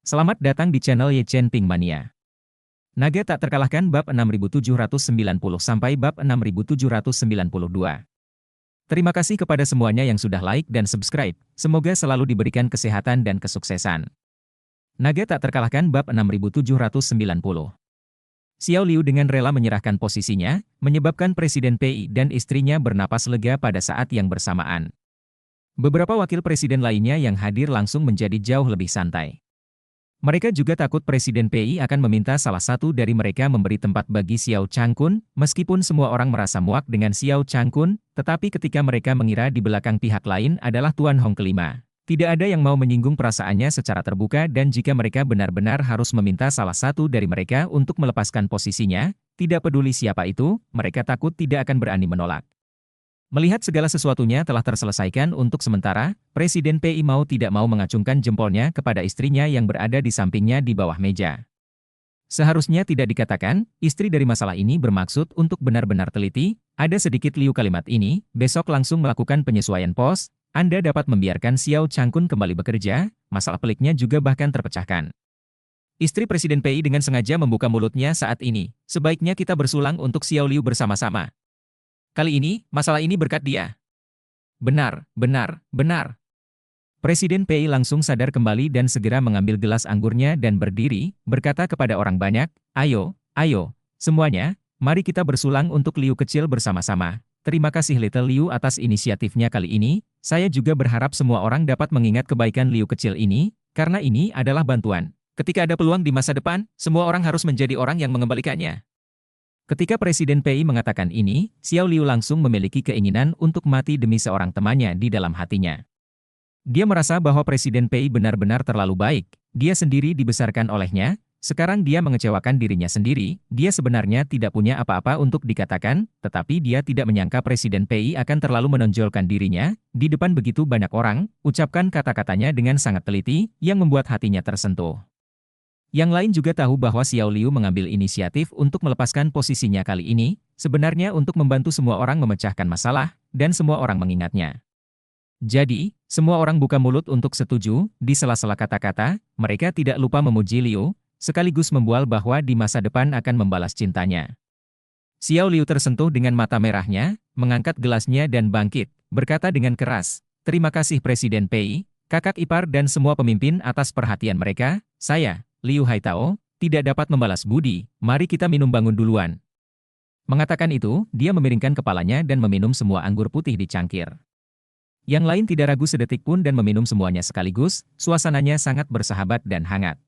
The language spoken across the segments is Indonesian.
Selamat datang di channel Ye Chen Ping Mania. Naga tak terkalahkan bab 6790 sampai bab 6792. Terima kasih kepada semuanya yang sudah like dan subscribe. Semoga selalu diberikan kesehatan dan kesuksesan. Naga tak terkalahkan bab 6790. Xiao Liu dengan rela menyerahkan posisinya, menyebabkan Presiden Pei dan istrinya bernapas lega pada saat yang bersamaan. Beberapa wakil presiden lainnya yang hadir langsung menjadi jauh lebih santai. Mereka juga takut Presiden Pei akan meminta salah satu dari mereka memberi tempat bagi Xiao Changkun, meskipun semua orang merasa muak dengan Xiao Changkun, tetapi ketika mereka mengira di belakang pihak lain adalah Tuan Hong kelima. Tidak ada yang mau menyinggung perasaannya secara terbuka dan jika mereka benar-benar harus meminta salah satu dari mereka untuk melepaskan posisinya, tidak peduli siapa itu, mereka takut tidak akan berani menolak. Melihat segala sesuatunya telah terselesaikan untuk sementara, Presiden Pei mau tidak mau mengacungkan jempolnya kepada istrinya yang berada di sampingnya di bawah meja. Seharusnya tidak dikatakan, istri dari masalah ini bermaksud untuk benar-benar teliti, ada sedikit liu kalimat ini, besok langsung melakukan penyesuaian pos, Anda dapat membiarkan Xiao Changkun kembali bekerja, masalah peliknya juga bahkan terpecahkan. Istri Presiden Pei dengan sengaja membuka mulutnya saat ini, sebaiknya kita bersulang untuk Xiao Liu bersama-sama. Kali ini, masalah ini berkat dia. Benar, benar, benar. Presiden Pei langsung sadar kembali dan segera mengambil gelas anggurnya dan berdiri, berkata kepada orang banyak, ayo, semuanya, mari kita bersulang untuk Liu kecil bersama-sama. Terima kasih Little Liu atas inisiatifnya kali ini, saya juga berharap semua orang dapat mengingat kebaikan Liu kecil ini, karena ini adalah bantuan. Ketika ada peluang di masa depan, semua orang harus menjadi orang yang mengembalikannya. Ketika Presiden Pei mengatakan ini, Xiao Liu langsung memiliki keinginan untuk mati demi seorang temannya di dalam hatinya. Dia merasa bahwa Presiden Pei benar-benar terlalu baik, dia sendiri dibesarkan olehnya, sekarang dia mengecewakan dirinya sendiri, dia sebenarnya tidak punya apa-apa untuk dikatakan, tetapi dia tidak menyangka Presiden Pei akan terlalu menonjolkan dirinya, di depan begitu banyak orang, ucapkan kata-katanya dengan sangat teliti, yang membuat hatinya tersentuh. Yang lain juga tahu bahwa Xiao Liu mengambil inisiatif untuk melepaskan posisinya kali ini, sebenarnya untuk membantu semua orang memecahkan masalah, dan semua orang mengingatnya. Jadi, semua orang buka mulut untuk setuju, di sela-sela kata-kata, mereka tidak lupa memuji Liu, sekaligus membual bahwa di masa depan akan membalas cintanya. Xiao Liu tersentuh dengan mata merahnya, mengangkat gelasnya dan bangkit, berkata dengan keras, terima kasih Presiden Pei, kakak ipar dan semua pemimpin atas perhatian mereka, saya, Liu Haitao, tidak dapat membalas budi, mari kita minum bangun duluan. Mengatakan itu, dia memiringkan kepalanya dan meminum semua anggur putih di cangkir. Yang lain tidak ragu sedetik pun dan meminum semuanya sekaligus, suasananya sangat bersahabat dan hangat.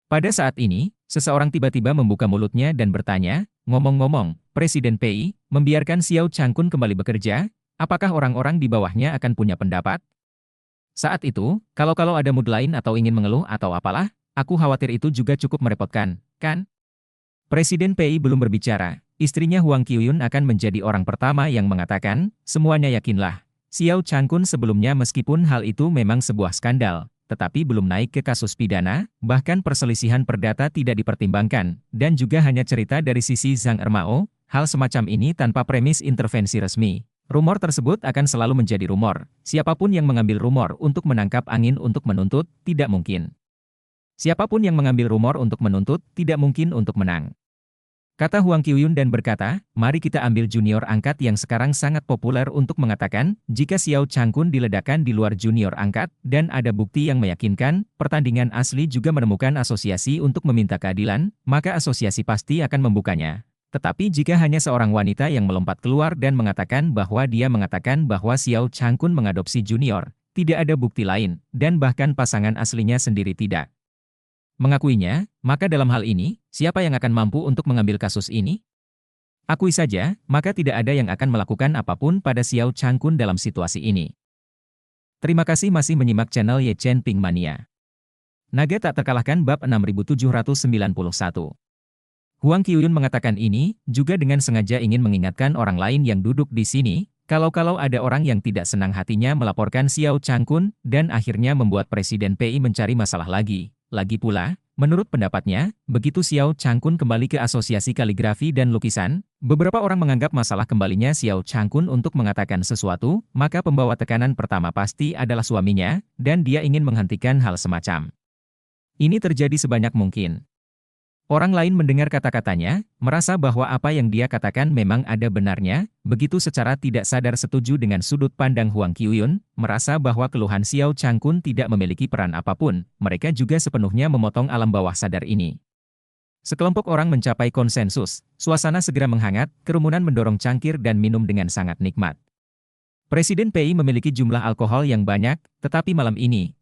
Pada saat ini, seseorang tiba-tiba membuka mulutnya dan bertanya, ngomong-ngomong, Presiden Pei, membiarkan Xiao Changkun kembali bekerja, apakah orang-orang di bawahnya akan punya pendapat? Saat itu, kalau ada mood lain atau ingin mengeluh atau apalah, aku khawatir itu juga cukup merepotkan, kan? Presiden Pei belum berbicara, istrinya Huang Qiuyun akan menjadi orang pertama yang mengatakan, semuanya yakinlah. Xiao Changkun sebelumnya meskipun hal itu memang sebuah skandal, tetapi belum naik ke kasus pidana, bahkan perselisihan perdata tidak dipertimbangkan, dan juga hanya cerita dari sisi Zhang Ermao, hal semacam ini tanpa premis intervensi resmi. Rumor tersebut akan selalu menjadi rumor, siapapun yang mengambil rumor untuk menangkap angin untuk menuntut, tidak mungkin. Siapapun yang mengambil rumor untuk menuntut, tidak mungkin untuk menang. Kata Huang Qiuyun dan berkata, mari kita ambil junior angkat yang sekarang sangat populer untuk mengatakan, jika Xiao Changkun diledakkan di luar junior angkat, dan ada bukti yang meyakinkan, pertandingan asli juga menemukan asosiasi untuk meminta keadilan, maka asosiasi pasti akan membukanya. Tetapi jika hanya seorang wanita yang melompat keluar dan mengatakan bahwa Xiao Changkun mengadopsi junior, tidak ada bukti lain, dan bahkan pasangan aslinya sendiri tidak mengakuinya, maka dalam hal ini, siapa yang akan mampu untuk mengambil kasus ini? Akui saja, maka tidak ada yang akan melakukan apapun pada Xiao Changkun dalam situasi ini. Terima kasih masih menyimak channel Ye Chen Ping Mania. Naga tak terkalahkan bab 6791. Huang Qiuyun mengatakan ini, juga dengan sengaja ingin mengingatkan orang lain yang duduk di sini, kalau ada orang yang tidak senang hatinya melaporkan Xiao Changkun, dan akhirnya membuat Presiden Pei mencari masalah lagi. Lagi pula, menurut pendapatnya, begitu Xiao Changkun kembali ke Asosiasi Kaligrafi dan Lukisan, beberapa orang menganggap masalah kembalinya Xiao Changkun untuk mengatakan sesuatu, maka pembawa tekanan pertama pasti adalah suaminya, dan dia ingin menghentikan hal semacam Ini terjadi sebanyak mungkin. Orang lain mendengar kata-katanya, merasa bahwa apa yang dia katakan memang ada benarnya, begitu secara tidak sadar setuju dengan sudut pandang Huang Qiuyun, merasa bahwa keluhan Xiao Changkun tidak memiliki peran apapun, mereka juga sepenuhnya memotong alam bawah sadar ini. Sekelompok orang mencapai konsensus, suasana segera menghangat, kerumunan mendorong cangkir dan minum dengan sangat nikmat. Presiden PI memiliki jumlah alkohol yang banyak, tetapi malam ini,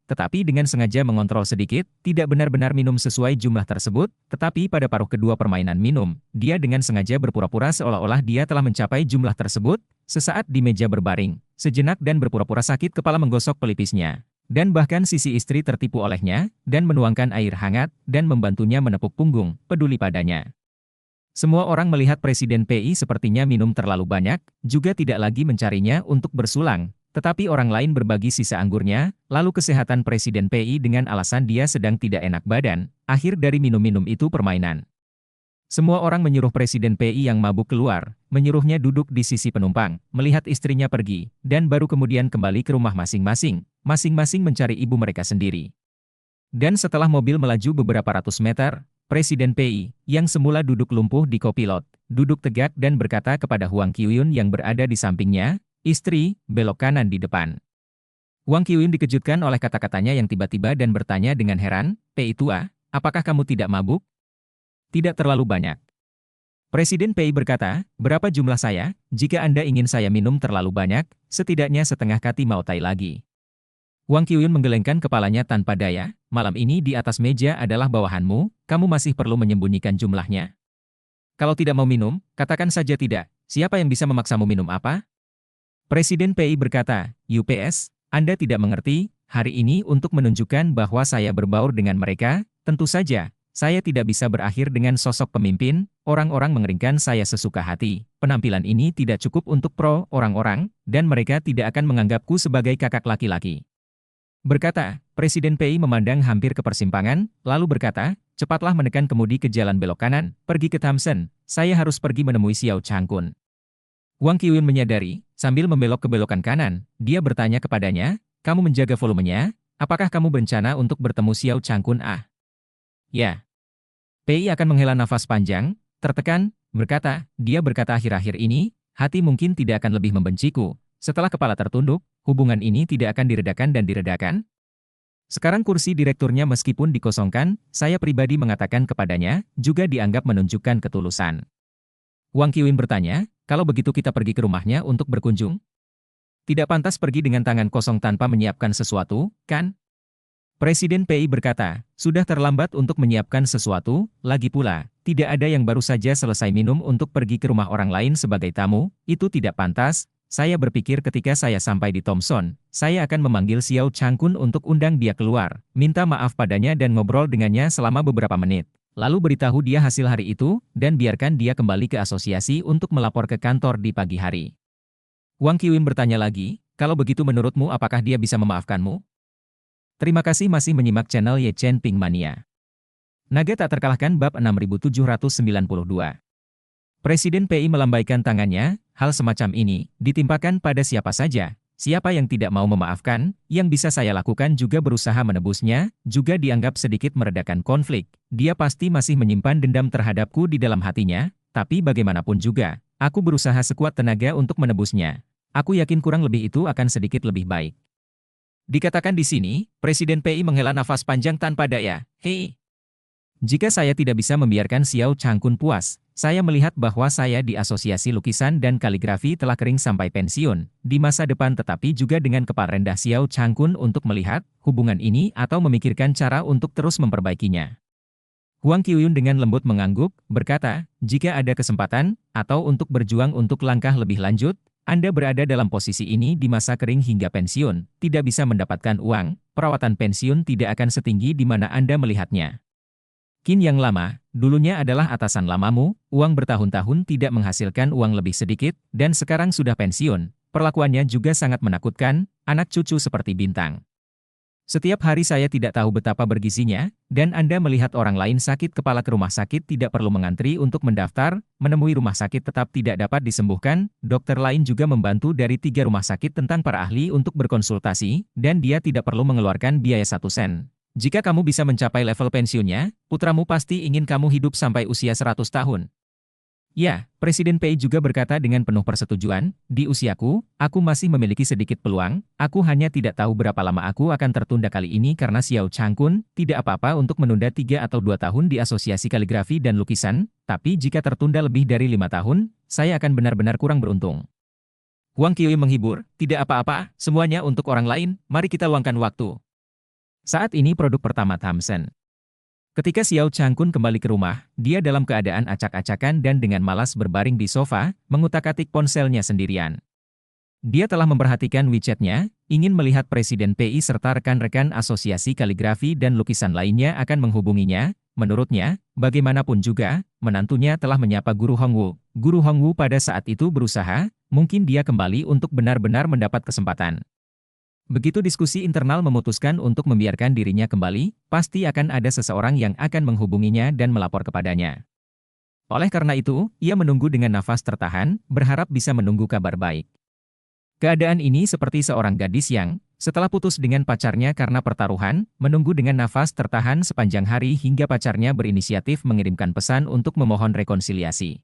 dengan sengaja mengontrol sedikit, tidak benar-benar minum sesuai jumlah tersebut, tetapi pada paruh kedua permainan minum, dia dengan sengaja berpura-pura seolah-olah dia telah mencapai jumlah tersebut, sesaat di meja berbaring, sejenak dan berpura-pura sakit kepala menggosok pelipisnya. Dan bahkan sisi istri tertipu olehnya, dan menuangkan air hangat, dan membantunya menepuk punggung, peduli padanya. Semua orang melihat Presiden PI sepertinya minum terlalu banyak, juga tidak lagi mencarinya untuk bersulang, tetapi orang lain berbagi sisa anggurnya, lalu kesehatan Presiden PI dengan alasan dia sedang tidak enak badan, akhir dari minum-minum itu permainan. Semua orang menyuruh Presiden PI yang mabuk keluar, menyuruhnya duduk di sisi penumpang, melihat istrinya pergi, dan baru kemudian kembali ke rumah masing-masing, masing-masing mencari ibu mereka sendiri. Dan setelah mobil melaju beberapa ratus meter, Presiden PI, yang semula duduk lumpuh di kopilot, duduk tegak dan berkata kepada Huang Qiuyun yang berada di sampingnya, "Istri, belok kanan di depan." Huang Qiuyun dikejutkan oleh kata-katanya yang tiba-tiba dan bertanya dengan heran, "PI tua, apakah kamu tidak mabuk?" "Tidak terlalu banyak." Presiden PI berkata, "Berapa jumlah saya? Jika Anda ingin saya minum terlalu banyak, setidaknya setengah kati mau tai lagi." Huang Qiuyun menggelengkan kepalanya tanpa daya, "Malam ini di atas meja adalah bawahanmu, kamu masih perlu menyembunyikan jumlahnya. Kalau tidak mau minum, katakan saja tidak, siapa yang bisa memaksamu minum apa?" Presiden PI berkata, "UPS, Anda tidak mengerti, hari ini untuk menunjukkan bahwa saya berbaur dengan mereka, tentu saja, saya tidak bisa berakhir dengan sosok pemimpin, orang-orang mengeringkan saya sesuka hati, penampilan ini tidak cukup untuk pro orang-orang, dan mereka tidak akan menganggapku sebagai kakak laki-laki." Berkata, Presiden PI memandang hampir ke persimpangan, lalu berkata, "Cepatlah menekan kemudi ke jalan belok kanan, pergi ke Thompson, saya harus pergi menemui Xiao Changkun." Huang Qiuyun menyadari, sambil membelok ke belokan kanan, dia bertanya kepadanya, "Kamu menjaga volumenya, apakah kamu berencana untuk bertemu Xiao Changkun?" "Ah, ya." PI akan menghela nafas panjang, tertekan, berkata, dia berkata akhir-akhir ini, hati mungkin tidak akan lebih membenciku. Setelah kepala tertunduk, hubungan ini tidak akan diredakan dan diredakan? Sekarang kursi direkturnya meskipun dikosongkan, saya pribadi mengatakan kepadanya, juga dianggap menunjukkan ketulusan. Huang Qiuyun bertanya, "Kalau begitu kita pergi ke rumahnya untuk berkunjung? Tidak pantas pergi dengan tangan kosong tanpa menyiapkan sesuatu, kan?" Presiden PI berkata, "Sudah terlambat untuk menyiapkan sesuatu, lagi pula, tidak ada yang baru saja selesai minum untuk pergi ke rumah orang lain sebagai tamu, itu tidak pantas. Saya berpikir ketika saya sampai di Thompson, saya akan memanggil Xiao Changkun untuk undang dia keluar, minta maaf padanya dan ngobrol dengannya selama beberapa menit. Lalu beritahu dia hasil hari itu, dan biarkan dia kembali ke asosiasi untuk melapor ke kantor di pagi hari." Huang Qiuyun bertanya lagi, "Kalau begitu menurutmu apakah dia bisa memaafkanmu?" Terima kasih masih menyimak channel Ye Chen Ping Mania. Naga tak terkalahkan bab 6792. Presiden PI melambaikan tangannya, hal semacam ini ditimpakan pada siapa saja. Siapa yang tidak mau memaafkan, yang bisa saya lakukan juga berusaha menebusnya, juga dianggap sedikit meredakan konflik. Dia pasti masih menyimpan dendam terhadapku di dalam hatinya, tapi bagaimanapun juga, aku berusaha sekuat tenaga untuk menebusnya. Aku yakin kurang lebih itu akan sedikit lebih baik. Dikatakan di sini, Presiden PI menghela nafas panjang tanpa daya. "Hei, jika saya tidak bisa membiarkan Xiao Changkun puas, saya melihat bahwa saya di Asosiasi Lukisan dan Kaligrafi telah kering sampai pensiun, di masa depan tetapi juga dengan kepala rendah Xiao Changkun untuk melihat hubungan ini atau memikirkan cara untuk terus memperbaikinya." Huang Qiuyun dengan lembut mengangguk, berkata, "Jika ada kesempatan, atau untuk berjuang untuk langkah lebih lanjut, Anda berada dalam posisi ini di masa kering hingga pensiun, tidak bisa mendapatkan uang, perawatan pensiun tidak akan setinggi di mana Anda melihatnya. Qin yang lama, dulunya adalah atasan lamamu, uang bertahun-tahun tidak menghasilkan uang lebih sedikit, dan sekarang sudah pensiun, perlakuannya juga sangat menakutkan, anak cucu seperti bintang. Setiap hari saya tidak tahu betapa bergizinya, dan Anda melihat orang lain sakit kepala ke rumah sakit tidak perlu mengantri untuk mendaftar, menemui rumah sakit tetap tidak dapat disembuhkan, dokter lain juga membantu dari 3 rumah sakit tentang para ahli untuk berkonsultasi, dan dia tidak perlu mengeluarkan biaya 1 sen. Jika kamu bisa mencapai level pensiunnya, putramu pasti ingin kamu hidup sampai usia 100 tahun. Ya, Presiden Pei juga berkata dengan penuh persetujuan, di usiaku, aku masih memiliki sedikit peluang, aku hanya tidak tahu berapa lama aku akan tertunda kali ini karena Xiao Changkun, tidak apa-apa untuk menunda 3 atau 2 tahun di Asosiasi Kaligrafi dan Lukisan, tapi jika tertunda lebih dari 5 tahun, saya akan benar-benar kurang beruntung. Huang Qiui menghibur, tidak apa-apa, semuanya untuk orang lain, mari kita luangkan waktu. Saat ini produk pertama Thompson. Ketika Xiao Changkun kembali ke rumah, dia dalam keadaan acak-acakan dan dengan malas berbaring di sofa, mengutak-atik ponselnya sendirian. Dia telah memperhatikan WeChat-nya, ingin melihat Presiden PI serta rekan-rekan Asosiasi Kaligrafi dan Lukisan lainnya akan menghubunginya. Menurutnya, bagaimanapun juga, menantunya telah menyapa Guru Hongwu. Guru Hongwu pada saat itu berusaha, mungkin dia kembali untuk benar-benar mendapat kesempatan. Begitu diskusi internal memutuskan untuk membiarkan dirinya kembali, pasti akan ada seseorang yang akan menghubunginya dan melapor kepadanya. Oleh karena itu, ia menunggu dengan nafas tertahan, berharap bisa menunggu kabar baik. Keadaan ini seperti seorang gadis yang, setelah putus dengan pacarnya karena pertaruhan, menunggu dengan nafas tertahan sepanjang hari hingga pacarnya berinisiatif mengirimkan pesan untuk memohon rekonsiliasi.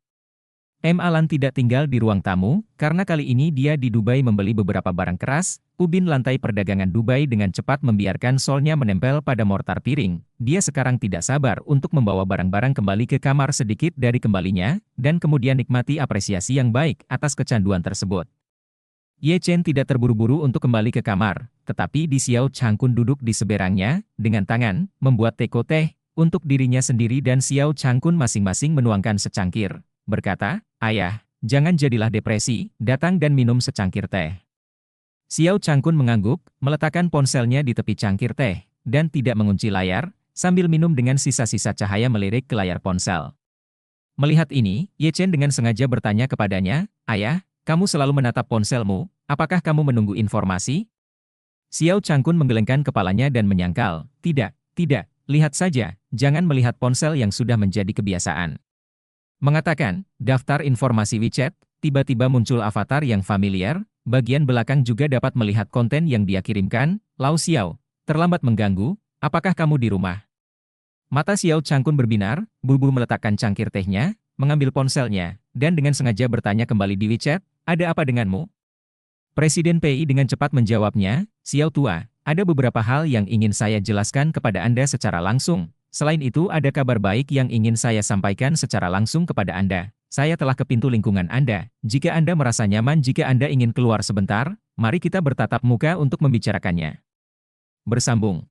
Alan tidak tinggal di ruang tamu, karena kali ini dia di Dubai membeli beberapa barang keras, ubin lantai perdagangan Dubai dengan cepat membiarkan solnya menempel pada mortar piring. Dia sekarang tidak sabar untuk membawa barang-barang kembali ke kamar sedikit dari kembalinya, dan kemudian nikmati apresiasi yang baik atas kecanduan tersebut. Ye Chen tidak terburu-buru untuk kembali ke kamar, tetapi di Xiao Changkun duduk di seberangnya, dengan tangan, membuat teko teh, untuk dirinya sendiri dan Xiao Changkun masing-masing menuangkan secangkir. Berkata, ayah, jangan jadilah depresi, datang dan minum secangkir teh. Xiao Changkun mengangguk, meletakkan ponselnya di tepi cangkir teh, dan tidak mengunci layar, sambil minum dengan sisa-sisa cahaya melirik ke layar ponsel. Melihat ini, Ye Chen dengan sengaja bertanya kepadanya, ayah, kamu selalu menatap ponselmu, apakah kamu menunggu informasi? Xiao Changkun menggelengkan kepalanya dan menyangkal, tidak, lihat saja, jangan melihat ponsel yang sudah menjadi kebiasaan. Mengatakan, daftar informasi WeChat, tiba-tiba muncul avatar yang familiar, bagian belakang juga dapat melihat konten yang dia kirimkan. Lau Xiao, terlambat mengganggu, apakah kamu di rumah? Mata Xiao Changkun berbinar, buru-buru meletakkan cangkir tehnya, mengambil ponselnya, dan dengan sengaja bertanya kembali di WeChat, ada apa denganmu? Presiden PI dengan cepat menjawabnya, Xiao tua, ada beberapa hal yang ingin saya jelaskan kepada Anda secara langsung. Selain itu ada kabar baik yang ingin saya sampaikan secara langsung kepada Anda. Saya telah ke pintu lingkungan Anda. Jika Anda merasa nyaman jika Anda ingin keluar sebentar, mari kita bertatap muka untuk membicarakannya. Bersambung.